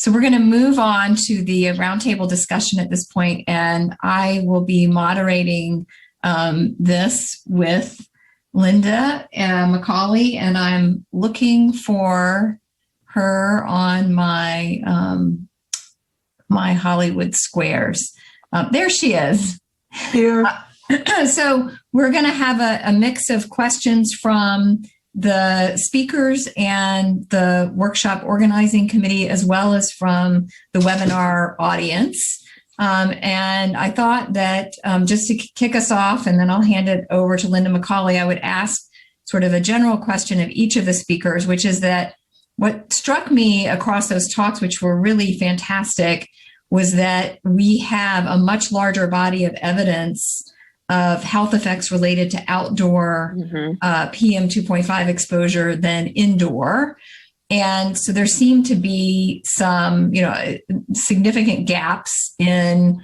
So we're going to move on to the roundtable discussion at this point, and I will be moderating this with Linda McCauley, and I'm looking for her on my my Hollywood squares. There she is. Here. So we're going to have a mix of questions from the speakers and the workshop organizing committee, as well as from the webinar audience. And I thought that just to kick us off, and then I'll hand it over to Linda McCauley, I would ask sort of a general question of each of the speakers, which is that what struck me across those talks, which were really fantastic, was that we have a much larger body of evidence of health effects related to outdoor PM 2.5 exposure than indoor. And so there seem to be some, significant gaps in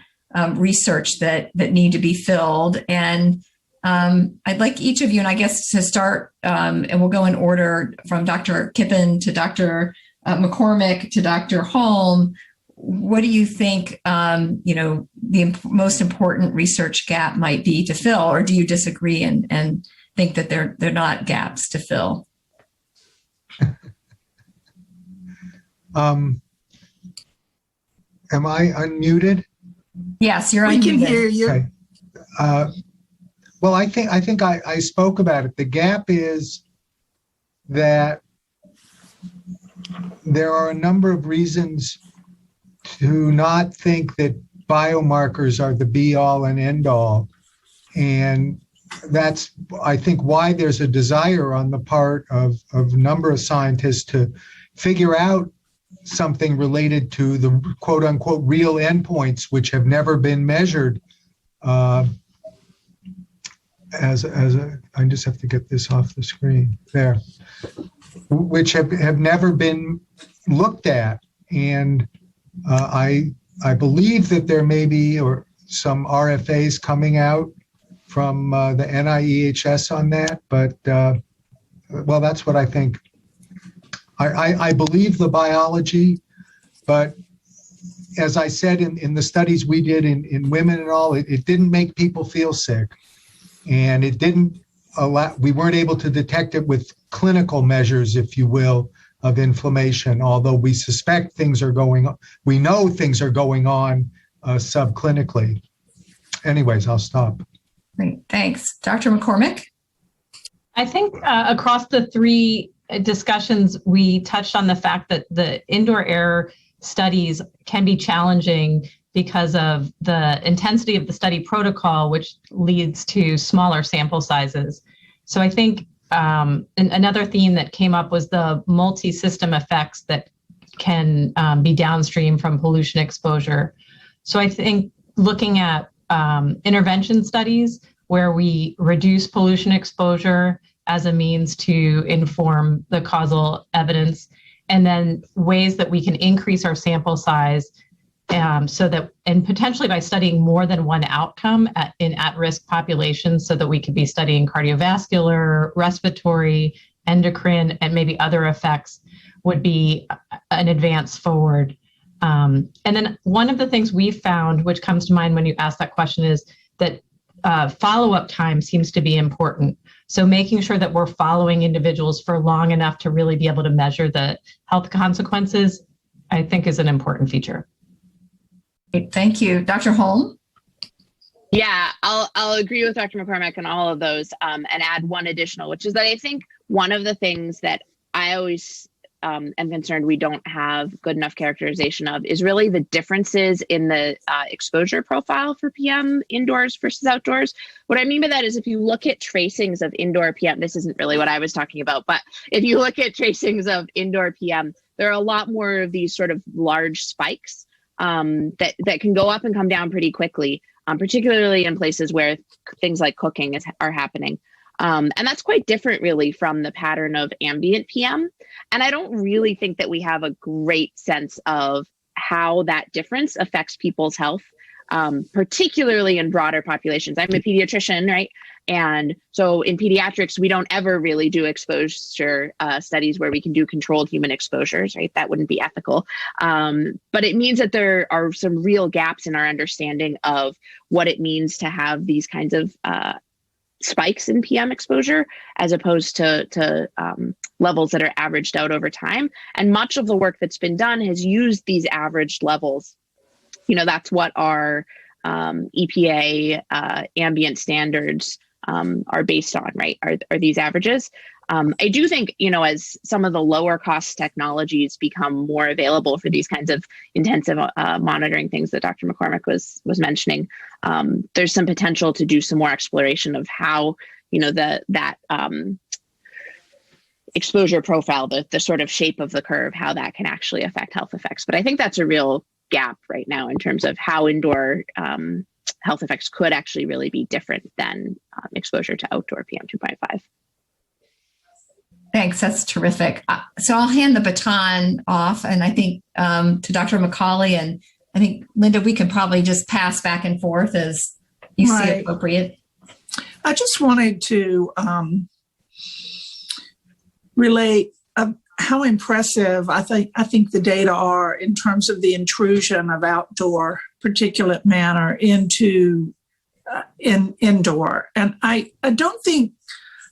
research that need to be filled. And I'd like each of you, and I guess to start, and we'll go in order from Dr. Kipen to Dr. McCormack to Dr. Holm. What do you think, the most important research gap might be to fill, or do you disagree and think that they're not gaps to fill? Am I unmuted? Yes, you're unmuted. We can hear you. Okay. Well, I think I spoke about it. The gap is that there are a number of reasons to not think that biomarkers are the be-all and end-all. And that's, I think, why there's a desire on the part of a number of scientists to figure out something related to the quote-unquote real endpoints, which have never been measured I just have to get this off the screen there, which have never been looked at. And I believe that there may be some RFAs coming out from the NIEHS on that, but well, that's what I think. I believe the biology, but as I said in the studies we did in women and all, it didn't make people feel sick, and it didn't allow. We weren't able to detect it with clinical measures, if you will, of inflammation, although we suspect things are going on. We know things are going on subclinically. Anyways, I'll stop. Great, thanks. Dr. McCormack? I think across the three discussions, we touched on the fact that the indoor air studies can be challenging because of the intensity of the study protocol, which leads to smaller sample sizes. So I think another theme that came up was the multi-system effects that can be downstream from pollution exposure. So I think looking at intervention studies where we reduce pollution exposure as a means to inform the causal evidence, and then ways that we can increase our sample size so that, and potentially by studying more than one outcome in at-risk populations, so that we could be studying cardiovascular, respiratory, endocrine, and maybe other effects, would be an advance forward. And then one of the things we found, which comes to mind when you ask that question, is that follow-up time seems to be important. So making sure that we're following individuals for long enough to really be able to measure the health consequences, I think, is an important feature. Great, thank you. Dr. Holm? Yeah, I'll agree with Dr. McCormack on all of those and add one additional, which is that I think one of the things that I always am concerned we don't have good enough characterization of is really the differences in the exposure profile for PM indoors versus outdoors. What I mean by that is if you look at tracings of indoor PM, this isn't really what I was talking about, but if you look at tracings of indoor PM, there are a lot more of these sort of large spikes that can go up and come down pretty quickly, particularly in places where things like cooking are happening. And that's quite different really from the pattern of ambient PM. And I don't really think that we have a great sense of how that difference affects people's health, particularly in broader populations. I'm a pediatrician, right? And so in pediatrics, we don't ever really do exposure studies where we can do controlled human exposures, right? That wouldn't be ethical. But it means that there are some real gaps in our understanding of what it means to have these kinds of spikes in PM exposure as opposed to levels that are averaged out over time. And much of the work that's been done has used these averaged levels. That's what our EPA ambient standards are based on, right? Are these averages? I do think, as some of the lower cost technologies become more available for these kinds of intensive monitoring things that Dr. McCormack was mentioning, there's some potential to do some more exploration of how, that exposure profile, the sort of shape of the curve, how that can actually affect health effects. But I think that's a real gap right now in terms of how indoor health effects could actually really be different than exposure to outdoor PM 2.5. Thanks. That's terrific. So I'll hand the baton off, and I think to Dr. McCauley, and I think, Linda, we can probably just pass back and forth as you see appropriate. I just wanted to relate how impressive I think the data are in terms of the intrusion of outdoor particulate matter into indoor. And I don't think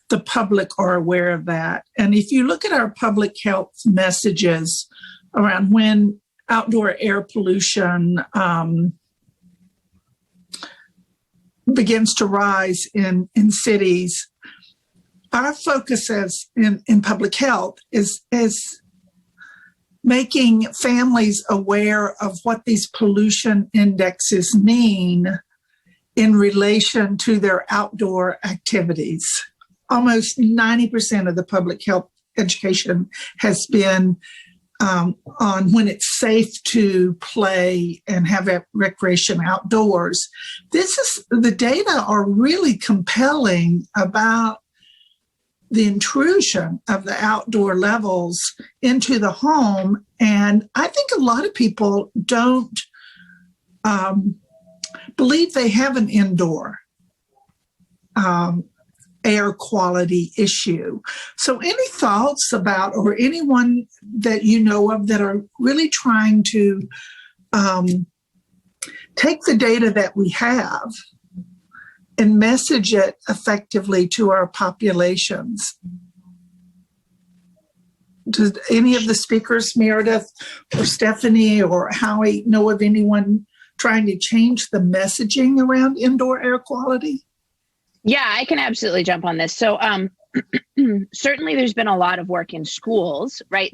the public are aware of that. And if you look at our public health messages around when outdoor air pollution begins to rise in cities, our focus in public health is making families aware of what these pollution indexes mean in relation to their outdoor activities. Almost 90% of the public health education has been on when it's safe to play and have recreation outdoors. The data are really compelling about the intrusion of the outdoor levels into the home. And I think a lot of people don't believe they have an indoor air quality issue. So any thoughts about, or anyone that you know of that are really trying to take the data that we have and message it effectively to our populations? Does any of the speakers, Meredith or Stephanie or Howie, know of anyone trying to change the messaging around indoor air quality? Yeah, I can absolutely jump on this. So certainly there's been a lot of work in schools, right?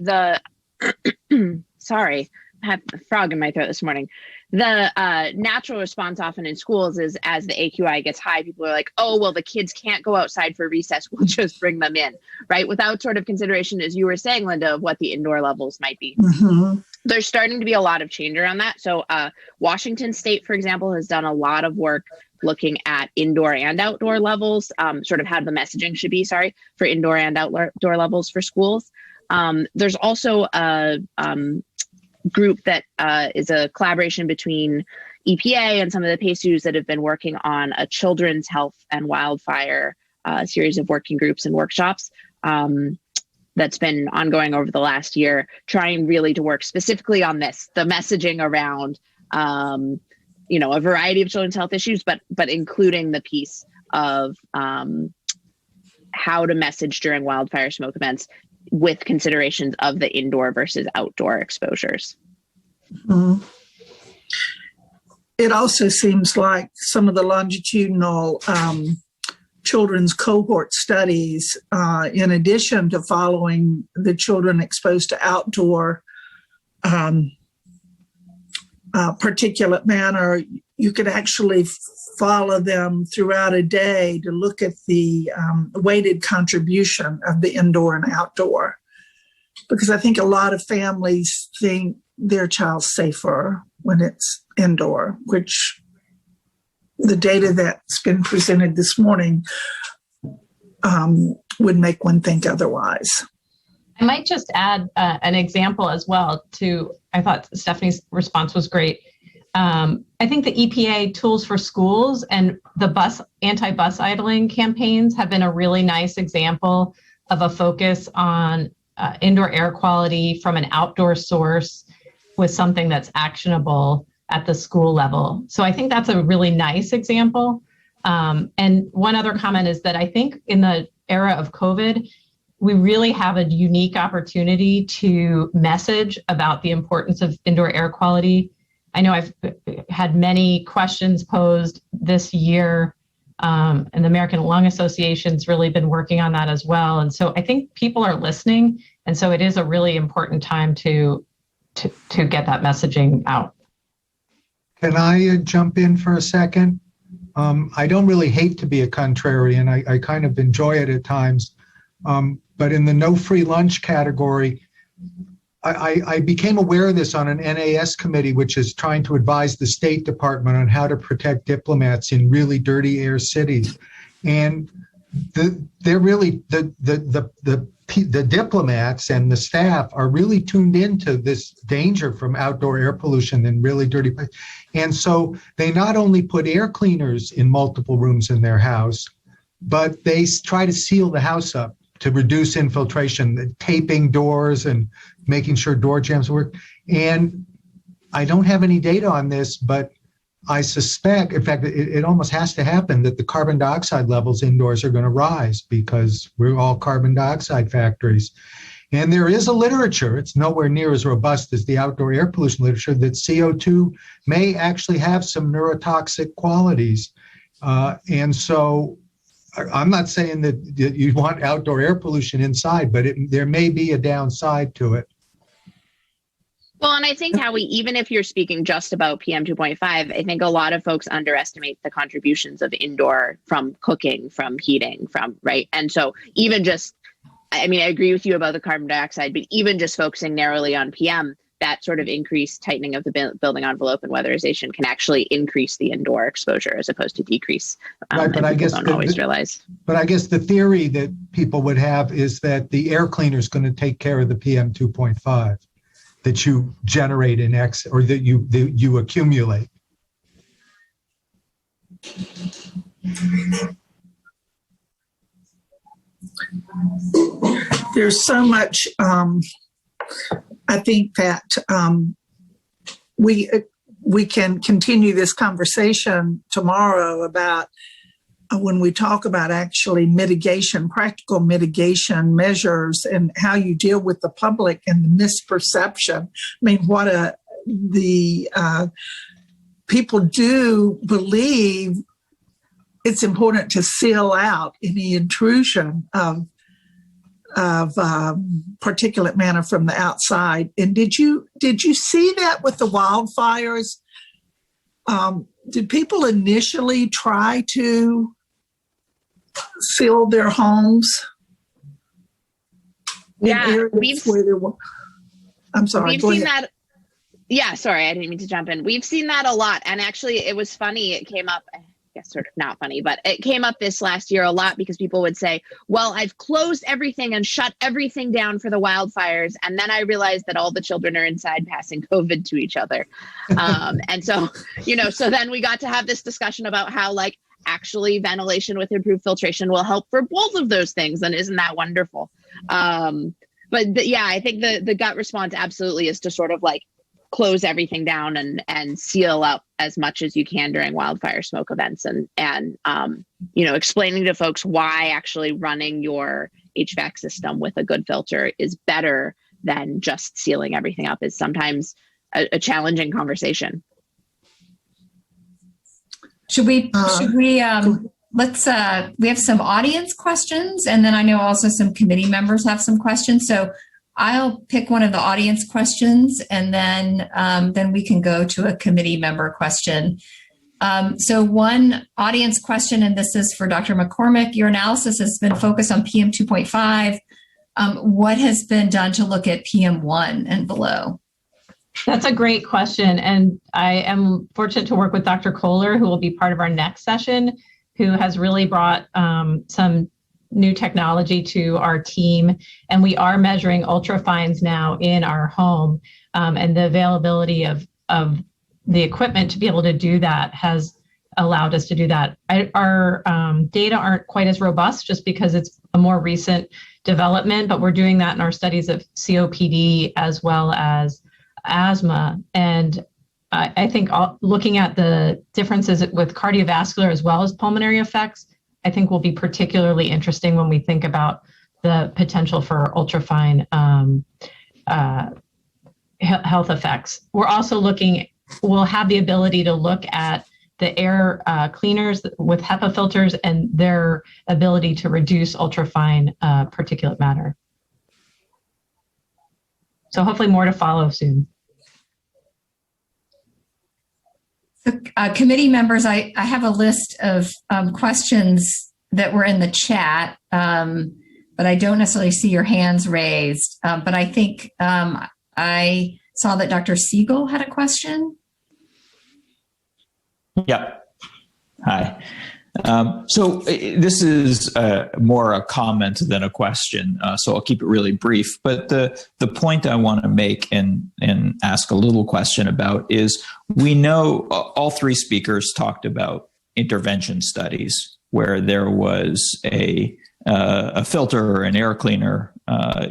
Sorry, I have a frog in my throat this morning. The natural response often in schools is as the AQI gets high, people are like, oh, well, the kids can't go outside for recess. We'll just bring them in, right? Without sort of consideration, as you were saying, Linda, of what the indoor levels might be. Mm-hmm. There's starting to be a lot of change around that. So Washington State, for example, has done a lot of work looking at indoor and outdoor levels, sort of how the messaging should be, for indoor and outdoor levels for schools. There's also a group that is a collaboration between EPA and some of the PACEUs that have been working on a children's health and wildfire series of working groups and workshops that's been ongoing over the last year, trying really to work specifically on this, the messaging around a variety of children's health issues, but including the piece of how to message during wildfire smoke events with considerations of the indoor versus outdoor exposures. Mm-hmm. It also seems like some of the longitudinal children's cohort studies, in addition to following the children exposed to outdoor particulate matter, you could actually follow them throughout a day to look at the weighted contribution of the indoor and outdoor. Because I think a lot of families think their child's safer when it's indoor, which the data that's been presented this morning would make one think otherwise. I might just add an example as well to, I thought Stephanie's response was great. I think the EPA tools for schools and the anti-bus idling campaigns have been a really nice example of a focus on indoor air quality from an outdoor source with something that's actionable at the school level. So I think that's a really nice example. And one other comment is that I think in the era of COVID, we really have a unique opportunity to message about the importance of indoor air quality. I know I've had many questions posed this year, and the American Lung Association's really been working on that as well. And so I think people are listening, and so it is a really important time to get that messaging out. Can I jump in for a second? I don't really hate to be a contrarian. I kind of enjoy it at times. But in the no free lunch category, I became aware of this on an NAS committee, which is trying to advise the State Department on how to protect diplomats in really dirty air cities. And they're really, the diplomats and the staff are really tuned into this danger from outdoor air pollution in really dirty places. And so they not only put air cleaners in multiple rooms in their house, but they try to seal the house up to reduce infiltration, taping doors and making sure door jambs work. And I don't have any data on this, but I suspect, in fact, it almost has to happen that the carbon dioxide levels indoors are going to rise because we're all carbon dioxide factories. And there is a literature, it's nowhere near as robust as the outdoor air pollution literature, that CO2 may actually have some neurotoxic qualities. And so I'm not saying that you want outdoor air pollution inside, but there may be a downside to it. Well, and I think, Howie, even if you're speaking just about PM 2.5, I think a lot of folks underestimate the contributions of indoor from cooking, from heating, right? And so even just, I mean, I agree with you about the carbon dioxide, but even just focusing narrowly on PM, that sort of increased tightening of the building envelope and weatherization can actually increase the indoor exposure as opposed to decrease. Right, but I guess don't always realize. But I guess the theory that people would have is that the air cleaner is going to take care of the PM 2.5 that you generate in X, or that you accumulate. There's so much. I think that we can continue this conversation tomorrow about when we talk about actually mitigation, practical mitigation measures, and how you deal with the public and the misperception. I mean, the people do believe it's important to seal out any intrusion of particulate matter from the outside. And did you see that with the wildfires? Did people initially try to seal their homes? Yeah, I'm sorry. We've seen that. Yeah, sorry, I didn't mean to jump in. We've seen that a lot. And actually, it was funny. It came up, I guess sort of not funny, but it came up this last year a lot because people would say, well, I've closed everything and shut everything down for the wildfires. And then I realized that all the children are inside passing COVID to each other. And so, so then we got to have this discussion about how actually ventilation with improved filtration will help for both of those things. And isn't that wonderful? But yeah, I think the gut response absolutely is to sort of close everything down and seal up as much as you can during wildfire smoke events, and explaining to folks why actually running your HVAC system with a good filter is better than just sealing everything up is sometimes a challenging conversation. We have some audience questions, and then I know also some committee members have some questions. So I'll pick one of the audience questions, and then we can go to a committee member question. So one audience question, and this is for Dr. McCormack. Your analysis has been focused on PM 2.5. What has been done to look at PM1 and below? That's a great question. And I am fortunate to work with Dr. Kohler, who will be part of our next session, who has really brought some new technology to our team. And we are measuring ultrafines now in our home, and the availability of the equipment to be able to do that has allowed us to do that. Our data aren't quite as robust just because it's a more recent development, but we're doing that in our studies of COPD as well as asthma. And I think looking at the differences with cardiovascular as well as pulmonary effects, I think will be particularly interesting when we think about the potential for ultrafine health effects. We're also we'll have the ability to look at the air cleaners with HEPA filters and their ability to reduce ultrafine particulate matter. So hopefully more to follow soon. So, committee members, I have a list of questions that were in the chat, but I don't necessarily see your hands raised. But I think I saw that Dr. Siegel had a question. Yep. Hi. So this is more a comment than a question, so I'll keep it really brief. But the point I want to make and ask a little question about is we know all three speakers talked about intervention studies where there was a filter or an air cleaner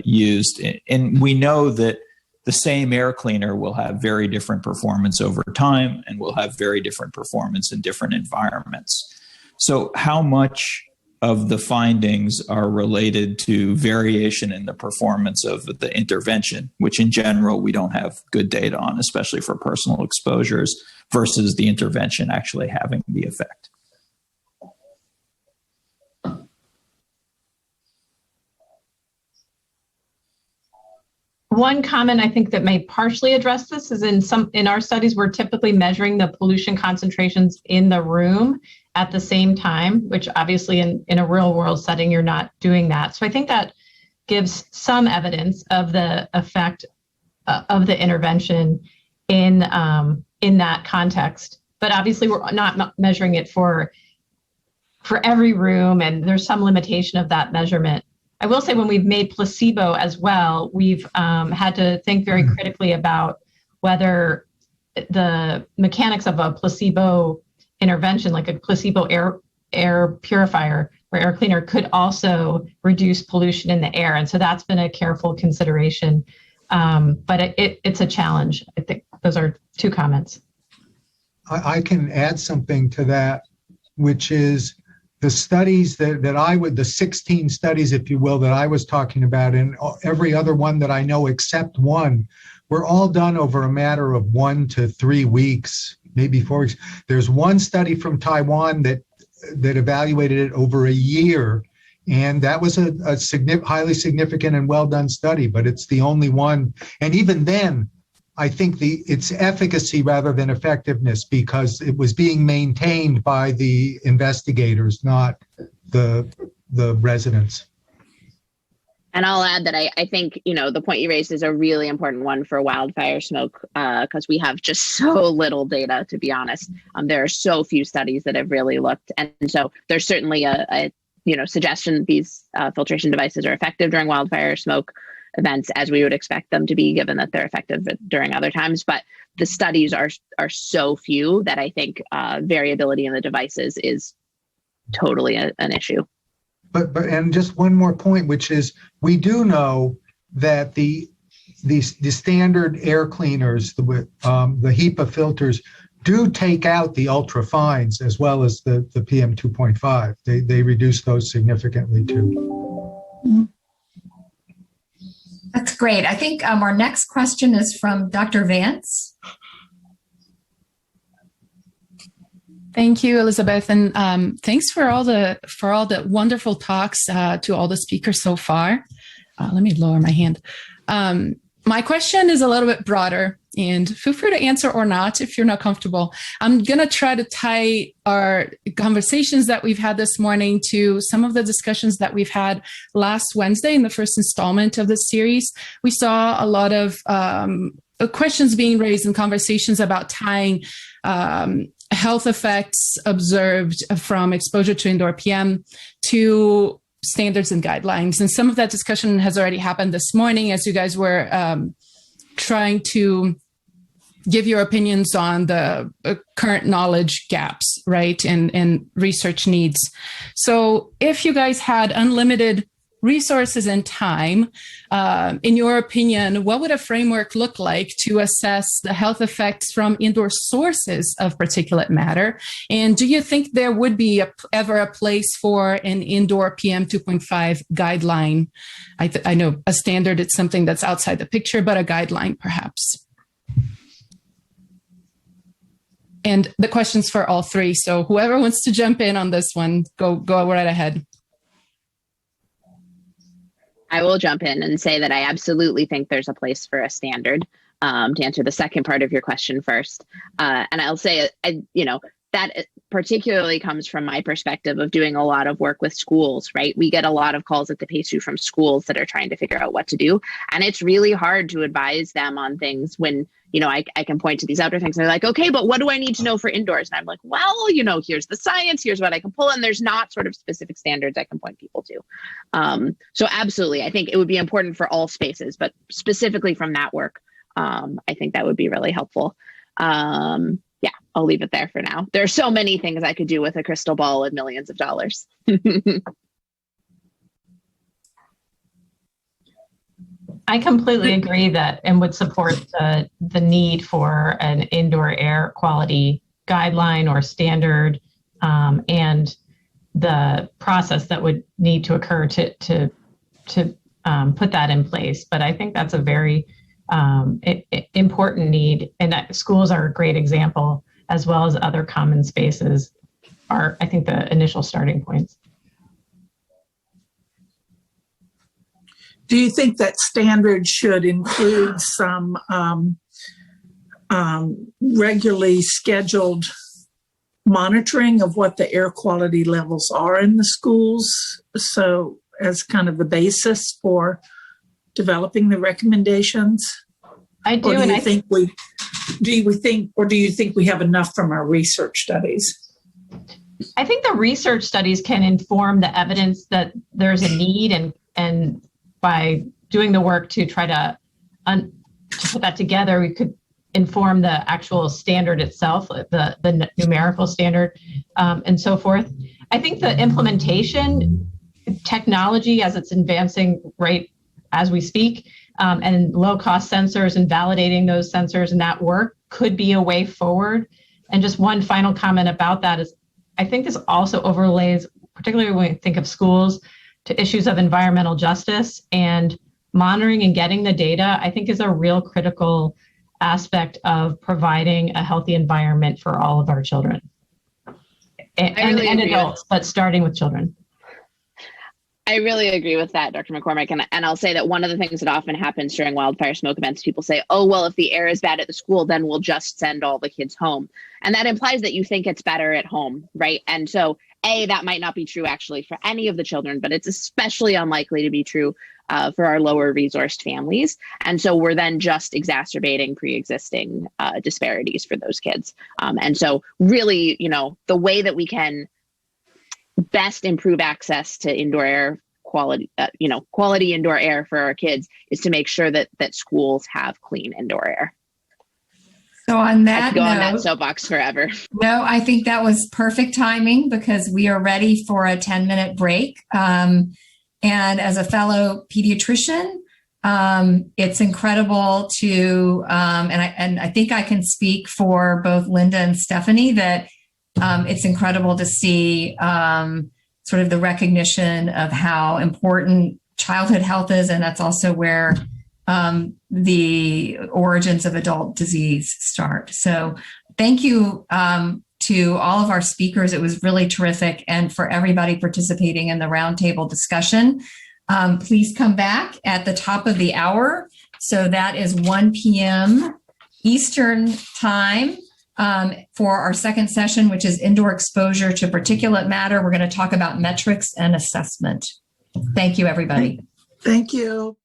used, and we know that the same air cleaner will have very different performance over time and will have very different performance in different environments. So how much of the findings are related to variation in the performance of the intervention, which in general we don't have good data on, especially for personal exposures, versus the intervention actually having the effect? One comment I think that may partially address this is in our studies, we're typically measuring the pollution concentrations in the room at the same time, which obviously in a real world setting, you're not doing that. So I think that gives some evidence of the effect of the intervention in that context. But obviously we're not measuring it for every room, and there's some limitation of that measurement. I will say when we've made placebo as well, we've had to think very critically about whether the mechanics of a placebo intervention, like a placebo air purifier or air cleaner, could also reduce pollution in the air. And so that's been a careful consideration, but it's a challenge. I think those are two comments. I can add something to that, which is the studies the 16 studies, if you will, that I was talking about, and every other one that I know except one, were all done over a matter of 1 to 3 weeks, maybe 4 weeks. There's one study from Taiwan that evaluated it over a year, and that was a highly significant and well done study, but it's the only one. And even then, I think its efficacy rather than effectiveness, because it was being maintained by the investigators, not the residents. And I'll add that I think, the point you raised is a really important one for wildfire smoke, because we have just so little data, to be honest. There are so few studies that have really looked. And so there's certainly a suggestion that these filtration devices are effective during wildfire smoke events, as we would expect them to be, given that they're effective during other times. But the studies are so few that I think variability in the devices is totally an issue. But and just one more point, which is we do know that the standard air cleaners, the HEPA filters, do take out the ultrafines as well as the PM 2.5. They reduce those significantly too. That's great. I think our next question is from Dr. Vance. Thank you, Elizabeth, and thanks for all the wonderful talks to all the speakers so far. Let me lower my hand. My question is a little bit broader, and feel free to answer or not if you're not comfortable. I'm going to try to tie our conversations that we've had this morning to some of the discussions that we've had last Wednesday in the first installment of this series. We saw a lot of questions being raised in conversations about tying health effects observed from exposure to indoor PM to standards and guidelines. And some of that discussion has already happened this morning as you guys were trying to give your opinions on the current knowledge gaps, right, and research needs. So if you guys had unlimited resources and time, in your opinion, what would a framework look like to assess the health effects from indoor sources of particulate matter? And do you think there would be ever a place for an indoor PM 2.5 guideline? I know a standard, it's something that's outside the picture, but a guideline perhaps. And the question's for all three. So whoever wants to jump in on this one, go right ahead. I will jump in and say that I absolutely think there's a place for a standard, to answer the second part of your question first. And I'll say, that particularly comes from my perspective of doing a lot of work with schools, right? We get a lot of calls at the PACU from schools that are trying to figure out what to do. And it's really hard to advise them on things when, I can point to these outdoor things. And they're like, okay, but what do I need to know for indoors? And I'm like, well, here's the science, here's what I can pull. And there's not sort of specific standards I can point people to. So absolutely, I think it would be important for all spaces, but specifically from that work, I think that would be really helpful. Yeah, I'll leave it there for now. There are so many things I could do with a crystal ball and millions of dollars. I completely agree that and would support the need for an indoor air quality guideline or standard, and the process that would need to occur to put that in place. But I think that's a very important need, and that schools are a great example, as well as other common spaces are, I think, the initial starting points. Do you think that standards should include some regularly scheduled monitoring of what the air quality levels are in the schools? So as kind of the basis for developing the recommendations? I do. Or do you think we have enough from our research studies? I think the research studies can inform the evidence that there's a need, and by doing the work to try to put that together, we could inform the actual standard itself, the numerical standard, and so forth. I think the implementation technology, as it's advancing right as we speak, and low-cost sensors and validating those sensors and that work could be a way forward. And just one final comment about that is, I think this also overlays, particularly when we think of schools, to issues of environmental justice, and monitoring and getting the data, I think, is a real critical aspect of providing a healthy environment for all of our children and adults, but starting with children. I really agree with that, Dr. McCormack. And I'll say that one of the things that often happens during wildfire smoke events, people say, oh, well, if the air is bad at the school, then we'll just send all the kids home. And that implies that you think it's better at home, right? And so, that might not be true actually for any of the children, but it's especially unlikely to be true for our lower resourced families. And so we're then just exacerbating pre-existing disparities for those kids. And so really, the way that we can best improve access to indoor air quality, quality indoor air for our kids is to make sure that schools have clean indoor air. So on that I could go on that note, soapbox forever. no, I think that was perfect timing because we are ready for a 10-minute break. And as a fellow pediatrician, it's incredible to, and I think I can speak for both Linda and Stephanie that it's incredible to see sort of the recognition of how important childhood health is, and that's also where the origins of adult disease start. So thank you to all of our speakers. It was really terrific. And for everybody participating in the roundtable discussion, please come back at the top of the hour. So that is 1 p.m. Eastern time for our second session, which is indoor exposure to particulate matter. We're going to talk about metrics and assessment. Thank you, everybody. Thank you.